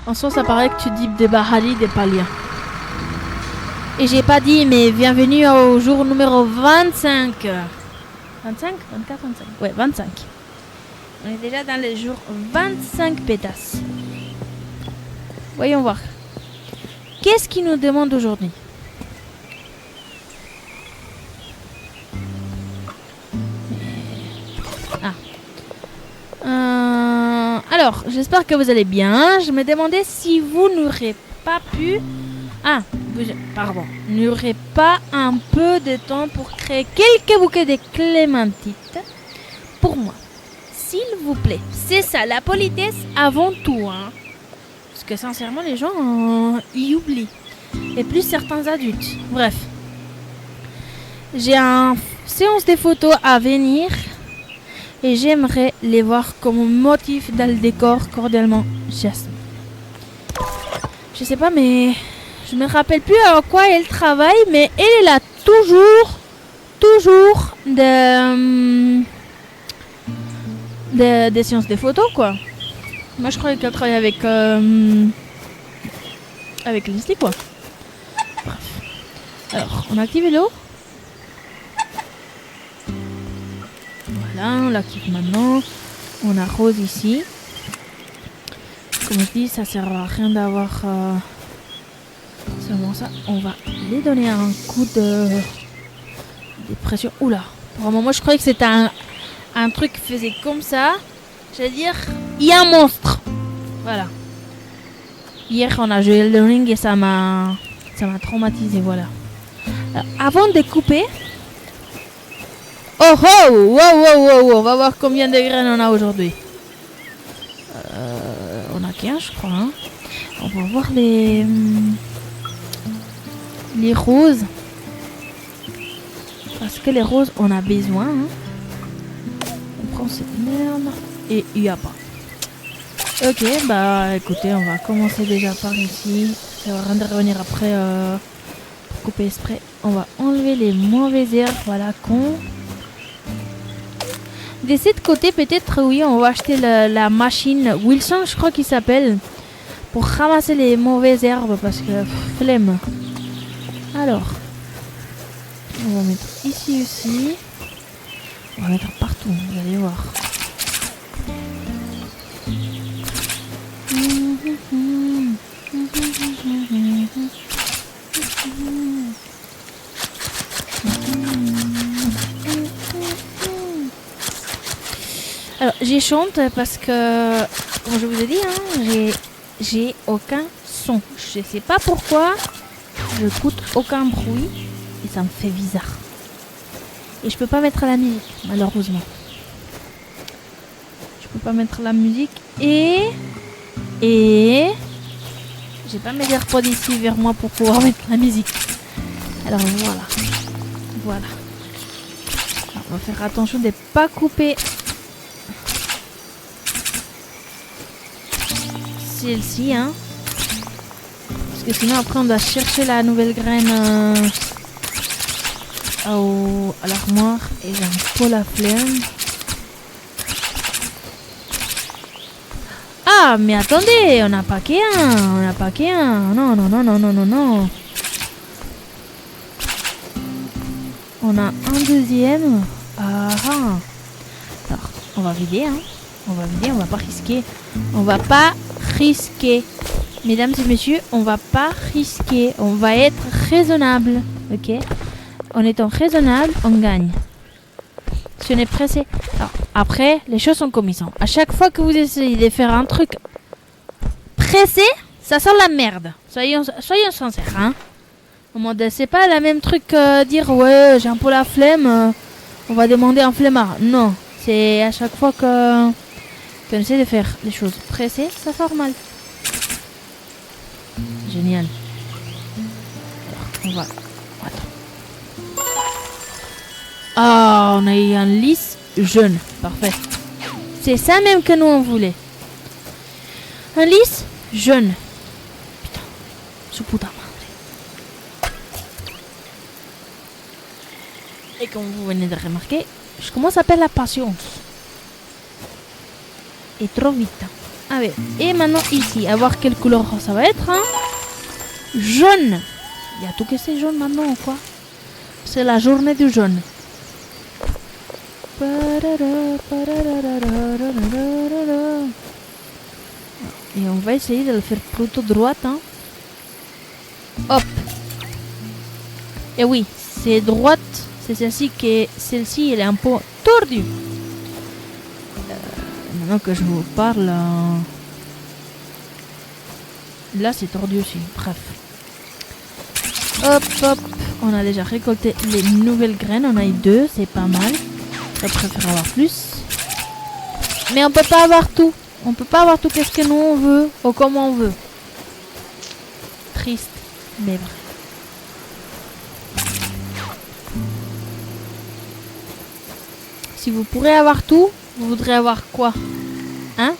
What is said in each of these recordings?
En soi, ça paraît que tu dis des Bahali, des Paliens. Et j'ai pas dit, mais bienvenue au jour numéro 25. 25 24, 25. Ouais, 25. On est déjà dans le jour 25 pétasses. Voyons voir. Qu'est-ce qu'il nous demande aujourd'hui? Alors, j'espère que vous allez bien. Je me demandais si vous n'aurez pas pu... n'aurez pas un peu de temps pour créer quelques bouquets de clémentites pour moi. S'il vous plaît. C'est ça, la politesse avant tout. Hein. Parce que sincèrement, les gens y oublient. Et plus certains adultes. Bref. J'ai une séance de photos à venir. Et j'aimerais les voir comme motif dans le décor. Cordialement, Jasmine. Je sais pas, mais je me rappelle plus à quoi elle travaille, mais elle a toujours des séances de photos, quoi. Moi, je croyais qu'elle travaille avec Leslie, quoi. Bref. Alors, on active l'eau. Voilà, on l'active maintenant. On arrose ici. Comme je dis, ça sert à rien d'avoir seulement ça. On va les donner un coup de pression. Oula, pour un moment, je croyais que c'était un truc qui faisait comme ça. J'allais dire, il y a un monstre. Voilà. Hier, on a joué le ring et ça m'a traumatisé, voilà. Alors, avant de couper... Oh oh, wow, on va voir combien de graines on a aujourd'hui. On a 15, je crois. Hein. On va voir les roses. Parce que les roses, on a besoin. Hein. On prend cette merde et il n'y a pas. Ok, bah écoutez, on va commencer déjà par ici. Ça va rien de revenir après pour couper exprès. On va enlever les mauvaises herbes. Voilà, con. De cet côté, peut-être, oui, on va acheter la machine Wilson, je crois qu'il s'appelle, pour ramasser les mauvaises herbes, parce que flemme. Alors, on va mettre ici aussi. On va mettre partout, vous allez voir. Alors, j'y chante parce que, comme je vous ai dit, hein, j'ai aucun son. Je sais pas pourquoi, je n'écoute aucun bruit et ça me fait bizarre. Et je peux pas mettre la musique, malheureusement. Je peux pas mettre la musique et j'ai pas mes AirPods ici vers moi pour pouvoir mettre la musique. Alors voilà. Alors, on va faire attention de ne pas couper celle-ci, hein, parce que sinon après on doit chercher la nouvelle graine à l'armoire et j'ai un peu la flemme. Ah mais attendez, on n'a pas qu'un, non. On a un deuxième. Alors on va vider, hein. On va pas risquer. Mesdames et messieurs, on va pas risquer. On va être raisonnable. Ok? En étant raisonnable, on gagne. Si on est pressé. Alors, après, les choses sont comme ils sont. À chaque fois que vous essayez de faire un truc pressé, ça sent la merde. Soyons sincères, hein? Au moins, c'est pas le même truc que dire ouais, j'ai un peu la flemme. On va demander un flemmard. Non, c'est à chaque fois que on essaie de faire les choses pressées, ça sort mal. Génial. Alors, on va... Attends. Ah, on a eu un lys jaune. Parfait. C'est ça même que nous on voulait. Un lys jaune. Putain. Su puta madre. Et comme vous venez de remarquer, je commence à perdre la patience. Et trop vite. Ah oui. Et maintenant ici, à voir quelle couleur ça va être. Hein. Jaune. Il y a tout que c'est jaune maintenant ou quoi? C'est la journée du jaune. Et on va essayer de le faire plutôt droite. Hein. Hop. Et oui, c'est droite. C'est celle-ci que celle-ci elle est un peu tordue. Maintenant que je vous parle, là c'est tordu aussi. Bref. Hop, hop. On a déjà récolté les nouvelles graines. On a eu 2, c'est pas mal. Je préfère avoir plus. Mais on peut pas avoir tout. On peut pas avoir tout qu'est-ce que nous on veut ou comment on veut. Triste, mais vrai. Si vous pourrez avoir tout, vous voudrez avoir quoi? Hein?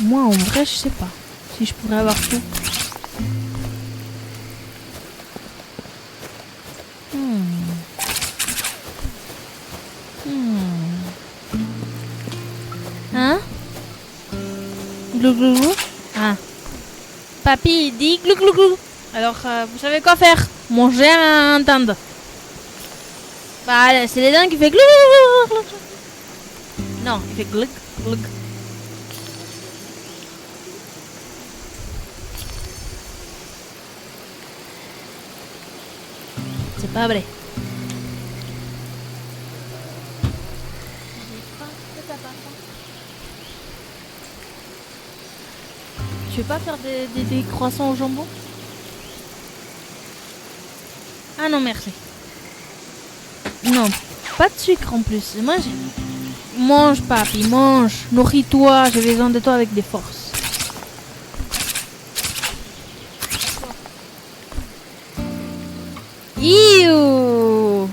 Moi, en vrai, je sais pas si je pourrais avoir tout. Hein? Glou glou glou? Ah. Papy, il dit glou glou glou. Alors, vous savez quoi faire? Manger un dinde. Bah, c'est les dindes qui fait glou glou glou. Non, il fait glou glou. C'est pas vrai. Tu veux pas faire des croissants au jambon? Ah non, merci. Non, pas de sucre en plus. Mange, papy, mange. Nourris-toi, j'ai besoin de toi avec des forces. Iouh.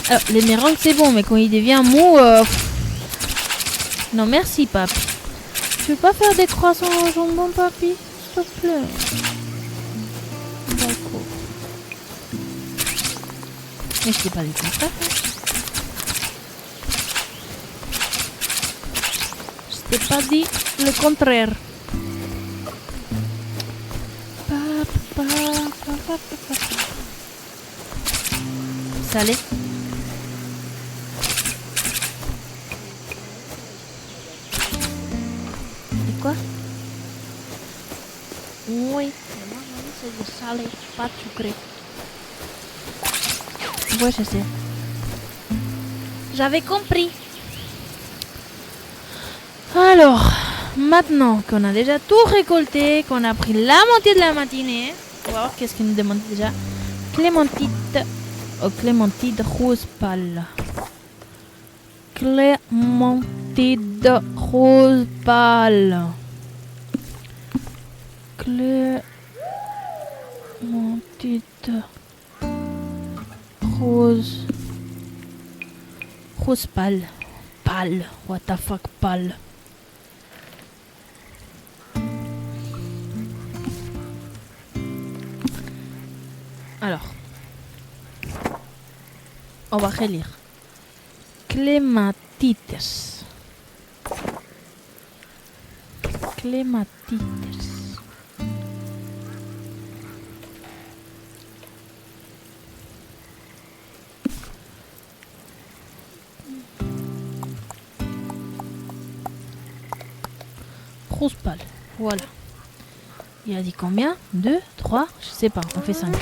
Alors, les mérengues, c'est bon, mais quand il devient mou... Non, merci, papy. Tu veux pas faire des croissants au jambon, papy? S'il te plaît. D'accord. Mais je t'ai pas dit comme ça. Je t'ai pas dit le contraire. Salé. Et quoi? Oui. Mais moi, c'est du salé, pas de sucré. Ouais, je sais. J'avais compris. Alors, maintenant qu'on a déjà tout récolté, qu'on a pris la moitié de la matinée, on va voir qu'est-ce qu'il nous demande déjà. Clémentite. Oh, clémentide rose pâle. Clémentide rose pâle. Clémentide rose. Rose pâle. Pâle. What the fuck, pâle. Alors. On va relire. Clématites. Clématites. Rose pâle. Voilà. Il a dit combien? 2, 3, je sais pas. On fait 5.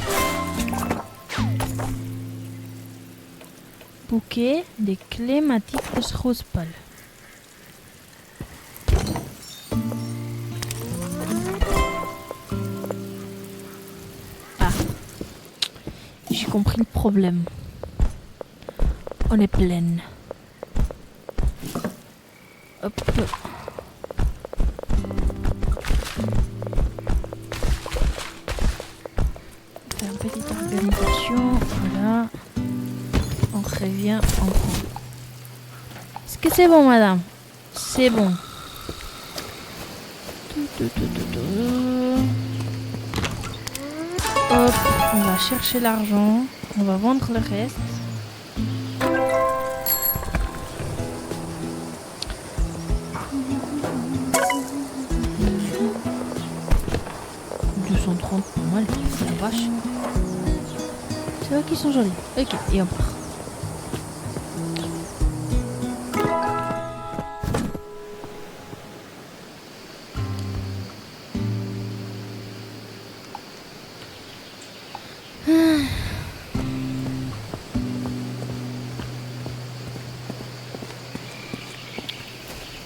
Bouquet de clématites rose pâle. Ah, j'ai compris le problème. On est pleine. Hop. Faire une petite organisation. Voilà. On revient, on prend. Est-ce que c'est bon, madame? C'est bon. Hop, on va chercher l'argent. On va vendre le reste. vache. C'est vrai qu'ils sont jolis. Ok, et on part.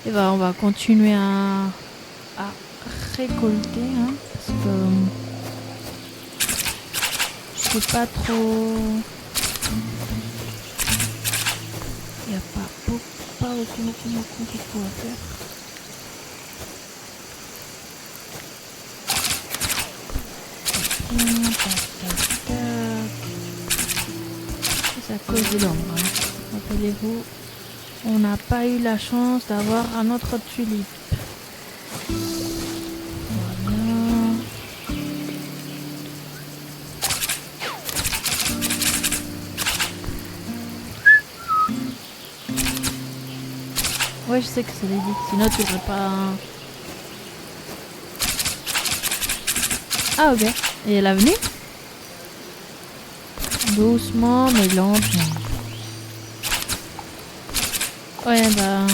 Et bah on va continuer à récolter, hein, parce que je sais pas trop. Il n'y a pas beaucoup à faire. C'est à cause de l'ombre, hein. Rappelez-vous, on n'a pas eu la chance d'avoir un autre tulipe. Voilà. Ouais, je sais que c'est dit. Sinon, tu n'aurais pas. Ah, ok. Et elle est venue? Doucement, mais lentement. Ouais, bah.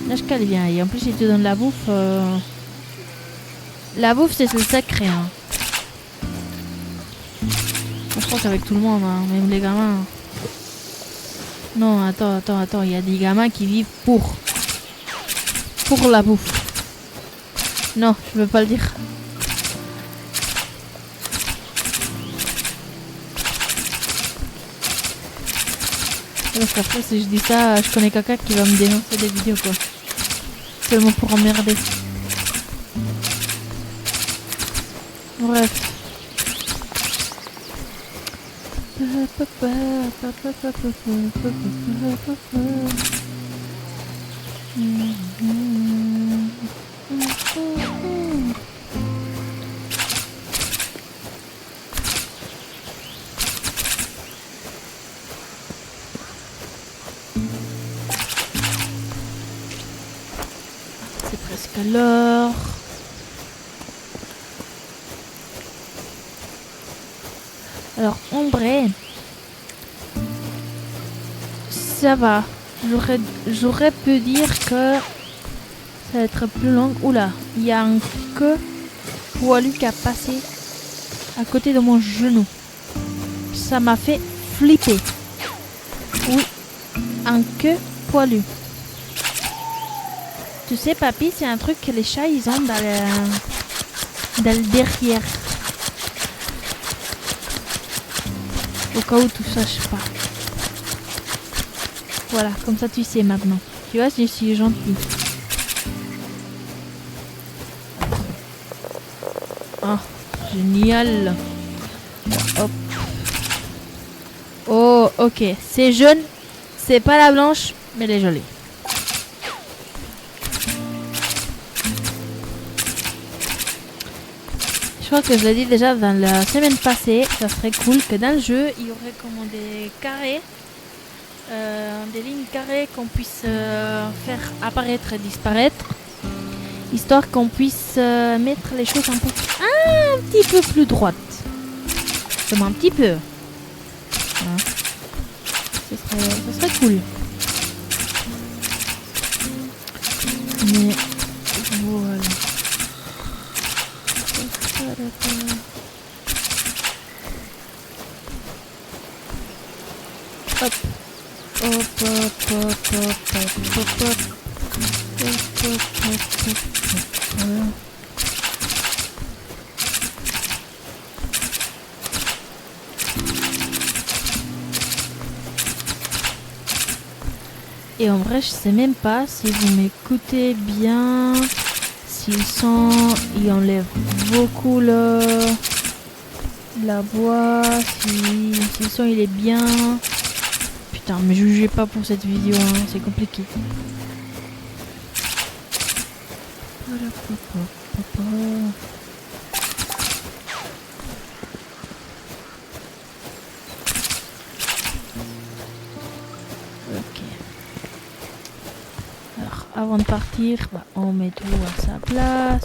Lâche qu'elle vient. Et en plus, si tu donnes la bouffe. La bouffe, c'est le sacré, hein. Je crois qu'avec tout le monde, hein, même les gamins. Non, attends. Il y a des gamins qui vivent pour la bouffe. Non, je veux pas le dire. Parce qu'après, si je dis ça, je connais quelqu'un qui va me dénoncer des vidéos, quoi. Seulement pour emmerder. Bref. C'est presque l'heure. Alors, en vrai, ça va. J'aurais pu dire que ça va être plus long. Oula, il y a un queue poilu qui a passé à côté de mon genou. Ça m'a fait flipper. Oui, un queue poilu. Tu sais, papy, c'est un truc que les chats, ils ont dans le derrière. Au cas où tu saches pas. Voilà, comme ça tu sais maintenant. Tu vois, je suis gentille. Ah, génial. Hop. Oh, ok. C'est jaune. C'est pas la blanche, mais elle est jolie. Je crois que je l'ai dit déjà dans la semaine passée, ça serait cool que dans le jeu, il y aurait comme des carrés, des lignes carrées qu'on puisse faire apparaître et disparaître, histoire qu'on puisse mettre les choses un petit peu plus droites. Seulement un petit peu. Hein. Ça serait cool. Mais voilà. Hop. Et en vrai, je sais même pas si vous m'écoutez bien, si le son il enlève beaucoup la voix, si le son il est bien. Putain, mais jugez pas pour cette vidéo, hein, c'est compliqué. Ok. Alors, avant de partir, on met tout à sa place.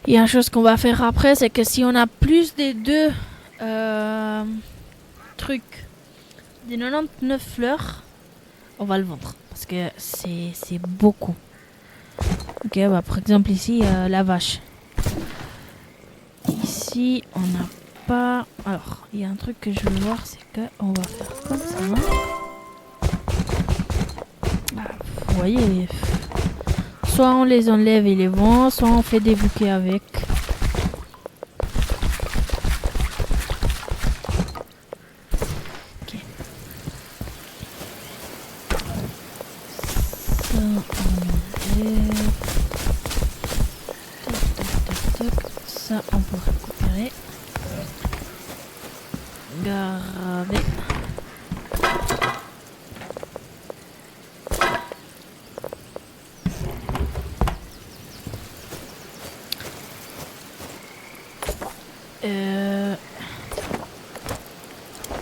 Et une chose qu'on va faire après, c'est que si on a plus des deux trucs, des 99 fleurs, on va le vendre. Parce que c'est beaucoup. Ok, bah, par exemple ici, la vache. Ici, on n'a pas... Alors, il y a un truc que je veux voir, c'est que on va faire comme ça. Ah, vous voyez, soit on les enlève et les vend, soit on fait des bouquets avec. Ok. Ça, on enlève. Tac, tac, tac, tac. Ça, on peut récupérer. Garder.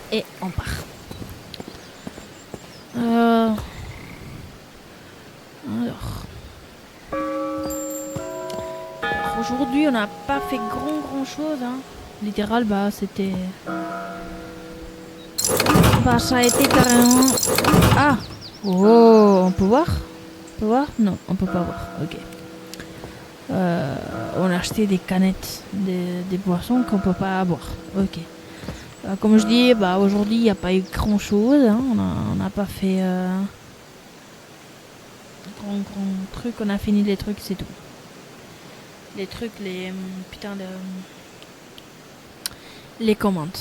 Et on part. Alors, aujourd'hui, on n'a pas fait grand chose. Hein. Littéral, bah, c'était... Bah, ça a été carrément... Ah! Oh, on peut voir? On peut voir? Non, on peut pas voir. Ok. On a acheté des canettes, des boissons qu'on peut pas boire. Ok. Comme je dis, bah, aujourd'hui, il n'y a pas eu grand chose. Hein. On n'a pas fait grand truc. On a fini les trucs, c'est tout. Les trucs, les... putain de... les commandes.